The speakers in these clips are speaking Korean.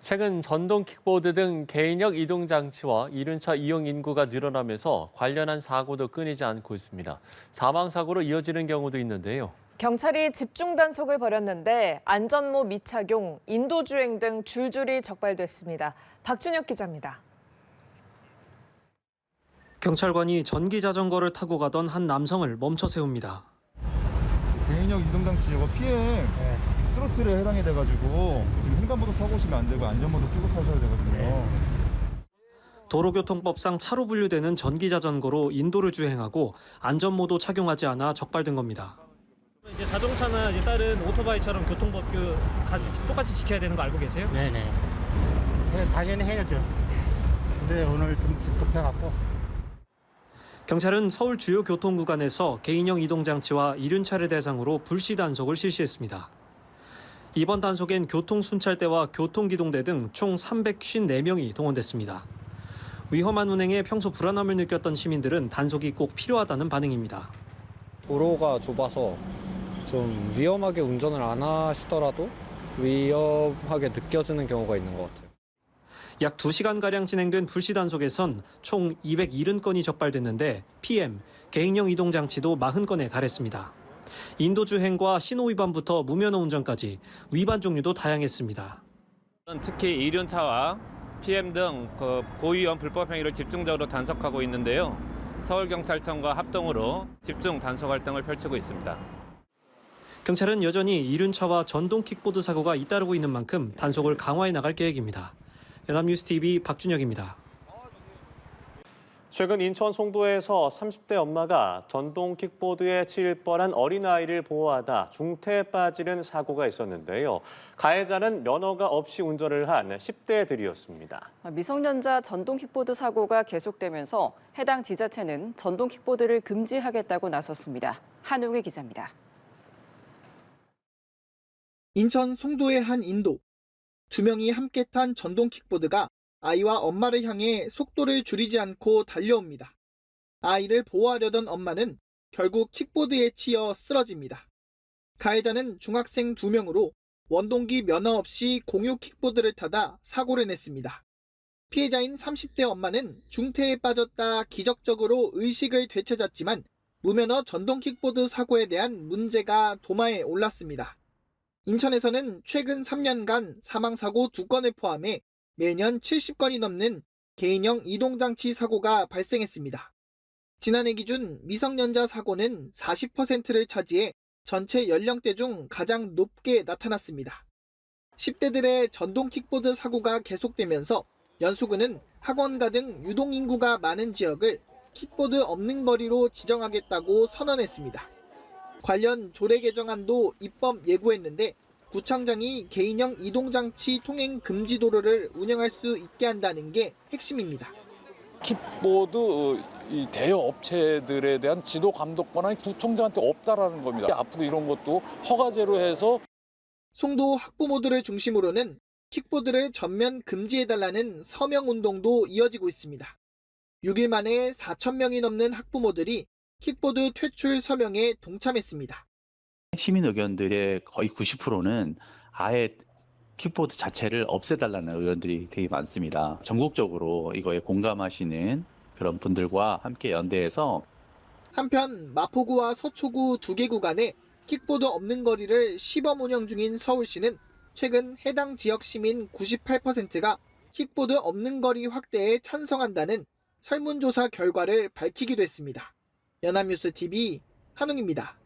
최근 전동 킥보드 등 개인형 이동 장치와 이륜차 이용 인구가 늘어나면서 관련한 사고도 끊이지 않고 있습니다. 사망 사고로 이어지는 경우도 있는데요. 경찰이 집중 단속을 벌였는데 안전모 미착용, 인도주행 등 줄줄이 적발됐습니다. 박준혁 기자입니다. 경찰관이 전기 자전거를 타고 가던 한 남성을 멈춰 세웁니다. 개인형 이동장치 이거 PM 스로틀에 해당이 돼가지고 지금 횡단보도 타고 오시면 안 되고 안전모도 쓰고 타셔야 되거든요. 도로교통법상 차로 분류되는 전기 자전거로 인도를 주행하고 안전모도 착용하지 않아 적발된 겁니다. 이제 자동차나 이제 다른 오토바이처럼 교통법규 똑같이 지켜야 되는 거 알고 계세요? 네네. 네, 당연히 해야죠. 근데 오늘 좀 급해갖고. 경찰은 서울 주요 교통구간에서 개인형 이동장치와 이륜차를 대상으로 불시 단속을 실시했습니다. 이번 단속엔 교통순찰대와 교통기동대 등 총 354명이 동원됐습니다. 위험한 운행에 평소 불안함을 느꼈던 시민들은 단속이 꼭 필요하다는 반응입니다. 도로가 좁아서 좀 위험하게 운전을 안 하시더라도 위험하게 느껴지는 경우가 있는 것 같아요. 약 2시간가량 진행된 불시 단속에선 총 270건이 적발됐는데 PM, 개인형 이동장치도 40건에 달했습니다. 인도주행과 신호위반부터 무면허 운전까지 위반 종류도 다양했습니다. 특히 이륜차와 PM 등 고위험 불법 행위를 집중적으로 단속하고 있는데요. 서울경찰청과 합동으로 집중 단속 활동을 펼치고 있습니다. 경찰은 여전히 이륜차와 전동 킥보드 사고가 잇따르고 있는 만큼 단속을 강화해 나갈 계획입니다. 연합뉴스TV 박준혁입니다. 최근 인천 송도에서 30대 엄마가 전동 킥보드에 치일 뻔한 어린아이를 보호하다 중태에 빠지는 사고가 있었는데요. 가해자는 면허가 없이 운전을 한 10대들이었습니다. 미성년자 전동 킥보드 사고가 계속되면서 해당 지자체는 전동 킥보드를 금지하겠다고 나섰습니다. 한웅희 기자입니다. 인천 송도의 한 인도. 2명이 함께 탄 전동 킥보드가 아이와 엄마를 향해 속도를 줄이지 않고 달려옵니다. 아이를 보호하려던 엄마는 결국 킥보드에 치여 쓰러집니다. 가해자는 중학생 2명으로 원동기 면허 없이 공유 킥보드를 타다 사고를 냈습니다. 피해자인 30대 엄마는 중태에 빠졌다 기적적으로 의식을 되찾았지만 무면허 전동 킥보드 사고에 대한 문제가 도마에 올랐습니다. 인천에서는 최근 3년간 사망사고 2건을 포함해 매년 70건이 넘는 개인형 이동장치 사고가 발생했습니다. 지난해 기준 미성년자 사고는 40%를 차지해 전체 연령대 중 가장 높게 나타났습니다. 10대들의 전동 킥보드 사고가 계속되면서 연수구는 학원가 등 유동인구가 많은 지역을 킥보드 없는 거리로 지정하겠다고 선언했습니다. 관련 조례 개정안도 입법 예고했는데 구청장이 개인형 이동장치 통행 금지 도로를 운영할 수 있게 한다는 게 핵심입니다. 킥보드 대여 업체들에 대한 지도 감독 권한이 구청장한테 없다라는 겁니다. 앞으로 이런 것도 허가제로 해서 송도 학부모들을 중심으로는 킥보드를 전면 금지해달라는 서명 운동도 이어지고 있습니다. 6일 만에 4,000명이 넘는 학부모들이 킥보드 퇴출 서명에 동참했습니다. 시민 의견들의 거의 90%는 아예 킥보드 자체를 없애달라는 의견들이 되게 많습니다. 전국적으로 이거에 공감하시는 그런 분들과 함께 연대해서 한편 마포구와 서초구 2개 구간에 킥보드 없는 거리를 시범 운영 중인 서울시는 최근 해당 지역 시민 98%가 킥보드 없는 거리 확대에 찬성한다는 설문조사 결과를 밝히기도 했습니다. 연합뉴스TV 한웅입니다.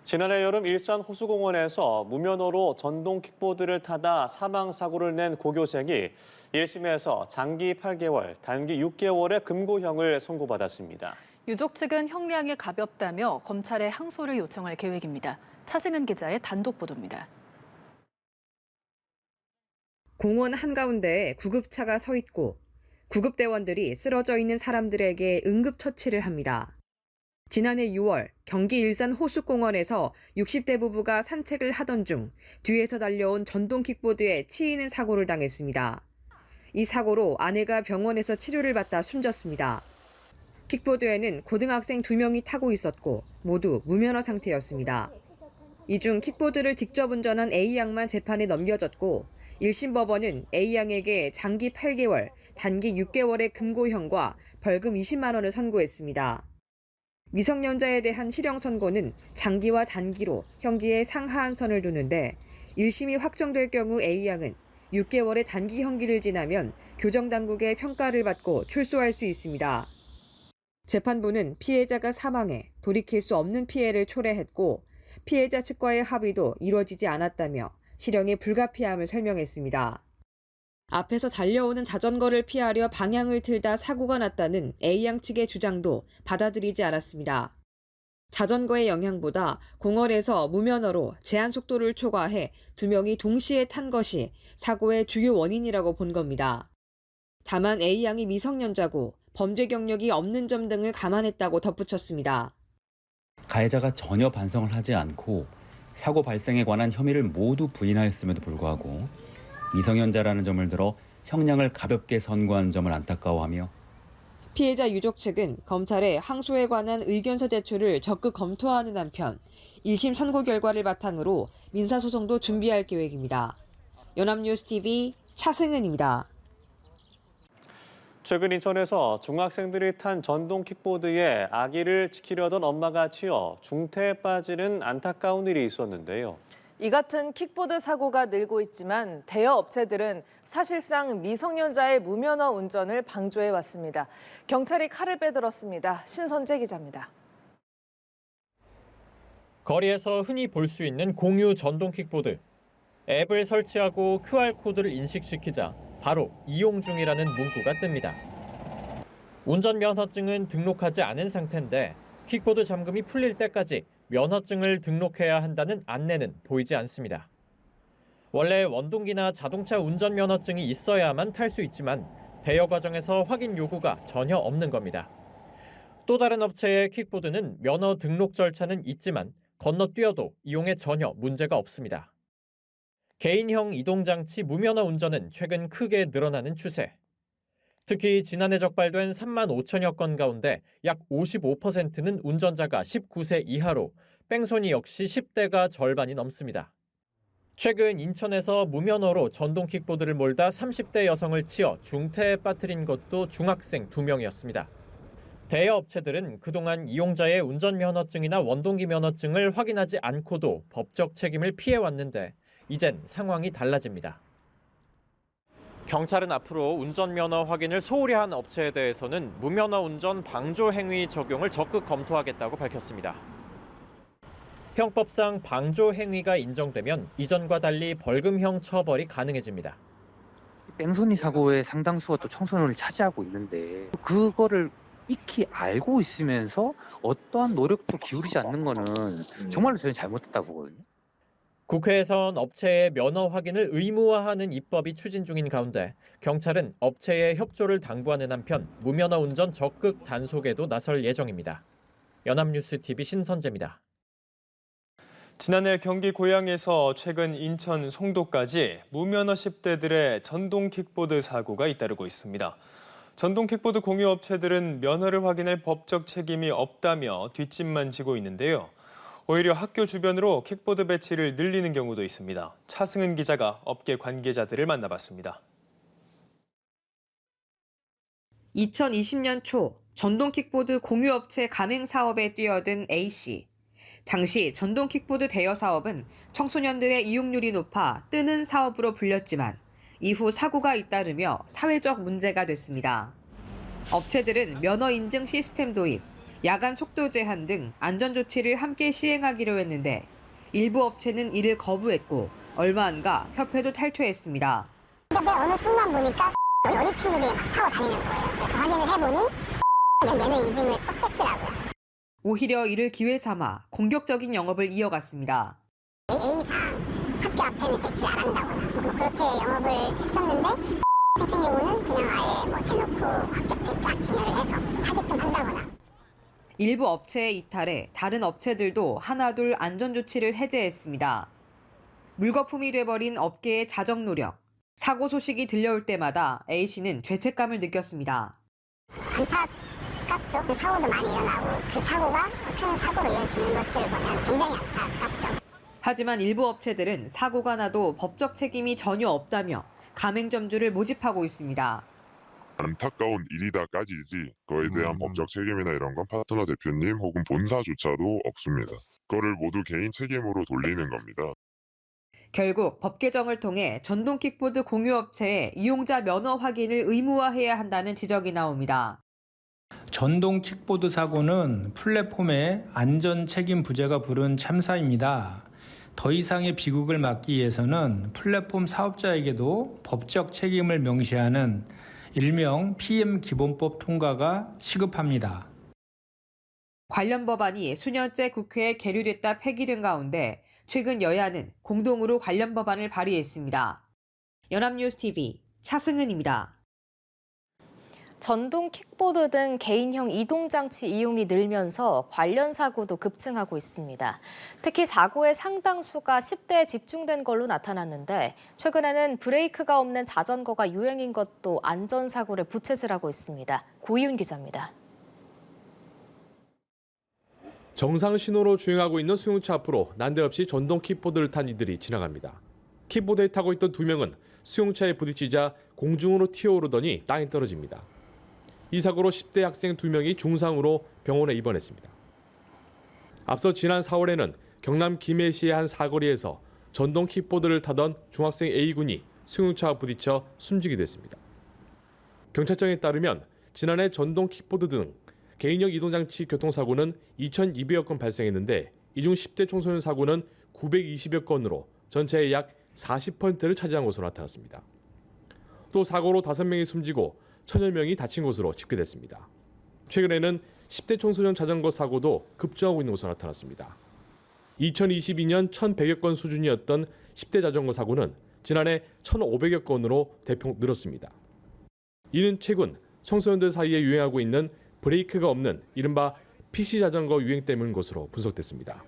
지난해 여름 일산 호수공원에서 무면허로 전동 킥보드를 타다 사망사고를 낸 고교생이 1심에서 장기 8개월, 단기 6개월의 금고형을 선고받았습니다. 유족 측은 형량이 가볍다며 검찰에 항소를 요청할 계획입니다. 차승은 기자의 단독 보도입니다. 공원 한가운데에 구급차가 서 있고 구급대원들이 쓰러져 있는 사람들에게 응급처치를 합니다. 지난해 6월 경기 일산 호수공원에서 60대 부부가 산책을 하던 중 뒤에서 달려온 전동 킥보드에 치이는 사고를 당했습니다. 이 사고로 아내가 병원에서 치료를 받다 숨졌습니다. 킥보드에는 고등학생 2명이 타고 있었고 모두 무면허 상태였습니다. 이 중 킥보드를 직접 운전한 A양만 재판에 넘겨졌고 1심 법원은 A양에게 장기 8개월, 단기 6개월의 금고형과 벌금 20만 원을 선고했습니다. 미성년자에 대한 실형 선고는 장기와 단기로 형기의 상하한 선을 두는데 1심이 확정될 경우 A양은 6개월의 단기 형기를 지나면 교정당국의 평가를 받고 출소할 수 있습니다. 재판부는 피해자가 사망해 돌이킬 수 없는 피해를 초래했고 피해자 측과의 합의도 이루어지지 않았다며 실형의 불가피함을 설명했습니다. 앞에서 달려오는 자전거를 피하려 방향을 틀다 사고가 났다는 A양 측의 주장도 받아들이지 않았습니다. 자전거의 영향보다 공원에서 무면허로 제한 속도를 초과해 2명이 동시에 탄 것이 사고의 주요 원인이라고 본 겁니다. 다만 A양이 미성년자고 범죄 경력이 없는 점 등을 감안했다고 덧붙였습니다. 가해자가 전혀 반성을 하지 않고 사고 발생에 관한 혐의를 모두 부인하였음에도 불구하고 미성년자라는 점을 들어 형량을 가볍게 선고한 점을 안타까워하며 피해자 유족 측은 검찰의 항소에 관한 의견서 제출을 적극 검토하는 한편 1심 선고 결과를 바탕으로 민사소송도 준비할 계획입니다. 연합뉴스TV 차승은입니다. 최근 인천에서 중학생들이 탄 전동 킥보드에 아기를 지키려던 엄마가 치여 중태에 빠지는 안타까운 일이 있었는데요. 이 같은 킥보드 사고가 늘고 있지만 대여 업체들은 사실상 미성년자의 무면허 운전을 방조해 왔습니다. 경찰이 칼을 빼들었습니다. 신선재 기자입니다. 거리에서 흔히 볼 수 있는 공유 전동 킥보드. 앱을 설치하고 QR코드를 인식시키자 바로 이용 중이라는 문구가 뜹니다. 운전면허증은 등록하지 않은 상태인데 킥보드 잠금이 풀릴 때까지 면허증을 등록해야 한다는 안내는 보이지 않습니다. 원래 원동기나 자동차 운전면허증이 있어야만 탈 수 있지만 대여 과정에서 확인 요구가 전혀 없는 겁니다. 또 다른 업체의 킥보드는 면허 등록 절차는 있지만 건너뛰어도 이용에 전혀 문제가 없습니다. 개인형 이동장치 무면허 운전은 최근 크게 늘어나는 추세. 특히 지난해 적발된 3만 5천여 건 가운데 약 55%는 운전자가 19세 이하로 뺑소니 역시 10대가 절반이 넘습니다. 최근 인천에서 무면허로 전동 킥보드를 몰다 30대 여성을 치어 중태에 빠뜨린 것도 중학생 2명이었습니다. 대여 업체들은 그동안 이용자의 운전면허증이나 원동기 면허증을 확인하지 않고도 법적 책임을 피해왔는데 이젠 상황이 달라집니다. 경찰은 앞으로 운전면허 확인을 소홀히 한 업체에 대해서는 무면허 운전 방조 행위 적용을 적극 검토하겠다고 밝혔습니다. 형법상 방조 행위가 인정되면 이전과 달리 벌금형 처벌이 가능해집니다. 뺑소니 사고의 상당수가 또 청소년을 차지하고 있는데 그거를 익히 알고 있으면서 어떠한 노력도 기울이지 않는 거는 정말로 저는 잘못됐다고 보거든요. 국회에선 업체의 면허 확인을 의무화하는 입법이 추진 중인 가운데 경찰은 업체의 협조를 당부하는 한편 무면허 운전 적극 단속에도 나설 예정입니다. 연합뉴스TV 신선재입니다. 지난해 경기 고양에서 최근 인천 송도까지 무면허 10대들의 전동 킥보드 사고가 잇따르고 있습니다. 전동 킥보드 공유업체들은 면허를 확인할 법적 책임이 없다며 뒷짐만 지고 있는데요. 오히려 학교 주변으로 킥보드 배치를 늘리는 경우도 있습니다. 차승은 기자가 업계 관계자들을 만나봤습니다. 2020년 초 전동 킥보드 공유업체 가맹 사업에 뛰어든 A씨. 당시 전동 킥보드 대여 사업은 청소년들의 이용률이 높아 뜨는 사업으로 불렸지만 이후 사고가 잇따르며 사회적 문제가 됐습니다. 업체들은 면허 인증 시스템 도입, 야간 속도 제한 등 안전조치를 함께 시행하기로 했는데 일부 업체는 이를 거부했고 얼마 안 가 협회도 탈퇴했습니다. 근데 어느 순간 보니까 어린 친구들이 막 타고 다니는 거예요. 그래서 확인을 해보니 면허 인증을 쏙 뺐더라고요. 오히려 이를 기회 삼아 공격적인 영업을 이어갔습니다. A상 학교 앞에는 배치 안 한다거나 그렇게 영업을 했었는데 같은 경우는 그냥 아예 뭐 대놓고 학교 앞에 쫙 진열을 해서 하게끔 한다거나. 일부 업체의 이탈에 다른 업체들도 하나둘 안전조치를 해제했습니다. 물거품이 돼버린 업계의 자정 노력. 사고 소식이 들려올 때마다 A씨는 죄책감을 느꼈습니다. 안타깝죠. 사고도 많이 일어나고 그 사고가 큰 사고로 이어지는 것들을 보면 굉장히 안타깝죠. 하지만 일부 업체들은 사고가 나도 법적 책임이 전혀 없다며 가맹점주를 모집하고 있습니다. 안타까운 일이다까지지 그거에 대한 법적 책임이나 이런 건 파트너 대표님 혹은 본사조차도 없습니다. 그거를 모두 개인 책임으로 돌리는 겁니다. 결국 법 개정을 통해 전동 킥보드 공유업체에 이용자 면허 확인을 의무화해야 한다는 지적이 나옵니다. 전동 킥보드 사고는 플랫폼의 안전 책임 부재가 부른 참사입니다. 더 이상의 비극을 막기 위해서는 플랫폼 사업자에게도 법적 책임을 명시하는 일명 PM 기본법 통과가 시급합니다. 관련 법안이 수년째 국회에 계류됐다 폐기된 가운데 최근 여야는 공동으로 관련 법안을 발의했습니다. 연합뉴스TV 차승은입니다. 전동 킥보드 등 개인형 이동장치 이용이 늘면서 관련 사고도 급증하고 있습니다. 특히 사고의 상당수가 10대에 집중된 걸로 나타났는데 최근에는 브레이크가 없는 자전거가 유행인 것도 안전사고를 부채질하고 있습니다. 고이훈 기자입니다. 정상 신호로 주행하고 있는 승용차 앞으로 난데없이 전동 킥보드를 탄 이들이 지나갑니다. 킥보드에 타고 있던 2명은 승용차에 부딪히자 공중으로 튀어오르더니 땅에 떨어집니다. 이 사고로 10대 학생 2명이 중상으로 병원에 입원했습니다. 앞서 지난 4월에는 경남 김해시의 한 사거리에서 전동 킥보드를 타던 중학생 A군이 승용차와 부딪혀 숨지기도 했습니다. 경찰청에 따르면 지난해 전동 킥보드 등 개인형 이동장치 교통사고는 2,200여 건 발생했는데 이 중 10대 청소년 사고는 920여 건으로 전체의 약 40%를 차지한 것으로 나타났습니다. 또 사고로 5명이 숨지고 1,000여 명이 다친 것으로 집계됐습니다. 최근에는 10대 청소년 자전거 사고도 급증하고 있는 것으로 나타났습니다. 2022년 1,100여 건 수준이었던 10대 자전거 사고는 지난해 1,500여 건으로 대폭 늘었습니다. 이는 최근 청소년들 사이에 유행하고 있는 브레이크가 없는 이른바 PC 자전거 유행 때문인 것으로 분석됐습니다.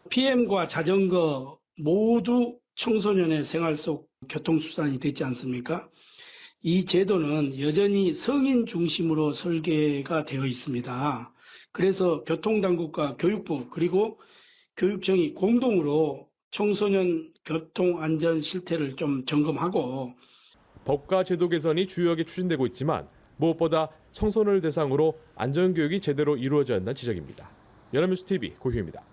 PM과 자전거 모두 청소년의 생활 속 교통수단이 됐지 않습니까? 이 제도는 여전히 성인 중심으로 설계가 되어 있습니다. 그래서 교통당국과 교육부 그리고 교육청이 공동으로 청소년 교통안전 실태를 좀 점검하고 법과 제도 개선이 주요하게 추진되고 있지만 무엇보다 청소년을 대상으로 안전교육이 제대로 이루어져야 한다는 지적입니다. 연합뉴스TV 고희입니다.